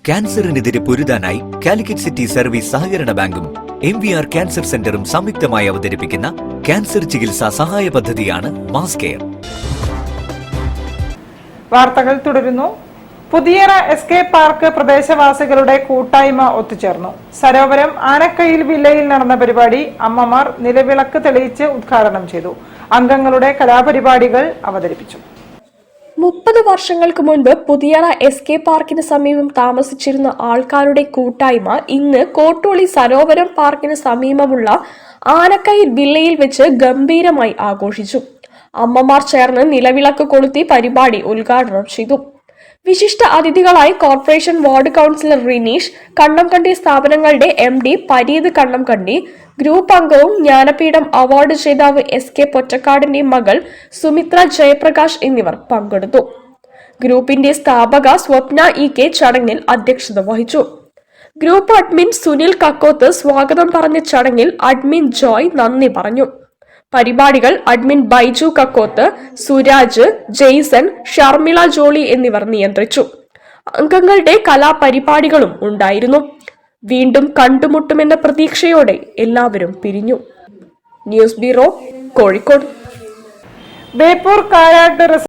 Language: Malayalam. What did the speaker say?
ക്യാൻസറിനെതിരെ പൊരുതാനായി കാലിക്കറ്റ് സിറ്റി സർവീസ് സഹകരണ ബാങ്കും MVR ക്യാൻസർ സെന്ററും സംയുക്തമായി അവതരിപ്പിക്കുന്ന ക്യാൻസർ ചികിത്സാ സഹായ പദ്ധതിയാണ് മാസ് കെയർ. വാർത്തകൾ തുടരുന്നു. പുതിയറ SK പാർക്ക് പ്രദേശവാസികളുടെ കൂട്ടായ്മ ഒത്തുചേർന്നു. സരോവരം ആനക്കയിൽ വില്ലയിൽ നടന്ന പരിപാടി അമ്മമാർ നിലവിളക്ക് തെളിയിച്ച് ഉദ്ഘാടനം ചെയ്തു. അംഗങ്ങളുടെ കലാപരിപാടികൾ അവതരിപ്പിച്ചു. 30 വർഷങ്ങൾക്ക് മുൻപ് പുതിയറ SK പാർക്കിന് സമീപം താമസിച്ചിരുന്ന ആൾക്കാരുടെ കൂട്ടായ്മ ഇന്ന് കോട്ടോളി സരോവരം പാർക്കിന് സമീപമുള്ള ആനക്കയിൽ വില്ലയിൽ വെച്ച് ഗംഭീരമായി ആഘോഷിച്ചു. അമ്മമാർ ചേർന്ന് നിലവിളക്ക് കൊളുത്തി പരിപാടി ഉദ്ഘാടനം ചെയ്തു. വിശിഷ്ട അതിഥികളായി കോർപ്പറേഷൻ വാർഡ് കൗൺസിലർ റിനീഷ്, കണ്ണംകണ്ടി സ്ഥാപനങ്ങളുടെ MD പരീത് കണ്ണംകണ്ടി, ഗ്രൂപ്പ് അംഗവും ജ്ഞാനപീഠം അവാർഡ് ജേതാവ് SK പൊറ്റക്കാടിന്റെ മകൾ സുമിത്ര ജയപ്രകാശ് എന്നിവർ പങ്കെടുത്തു. ഗ്രൂപ്പിന്റെ സ്ഥാപക സ്വപ്ന EK ചടങ്ങിൽ അധ്യക്ഷത വഹിച്ചു. ഗ്രൂപ്പ് അഡ്മിൻ സുനിൽ കക്കോത്ത് സ്വാഗതം പറഞ്ഞ ചടങ്ങിൽ അഡ്മിൻ ജോയ് നന്ദി പറഞ്ഞു. പരിപാടികൾ അഡ്മിൻ ബൈജു കക്കോത്ത്, സുരാജ്, ജെയ്സൺ, ഷർമിള ജോളി എന്നിവർ നിയന്ത്രിച്ചു. അംഗങ്ങളുടെ കലാപരിപാടികളും ഉണ്ടായിരുന്നു. വീണ്ടും കണ്ടുമുട്ടുമെന്ന പ്രതീക്ഷയോടെ എല്ലാവരും പിരിഞ്ഞു. News bureau, Kozhikode. ബേപ്പൂർ കാരാട്ട്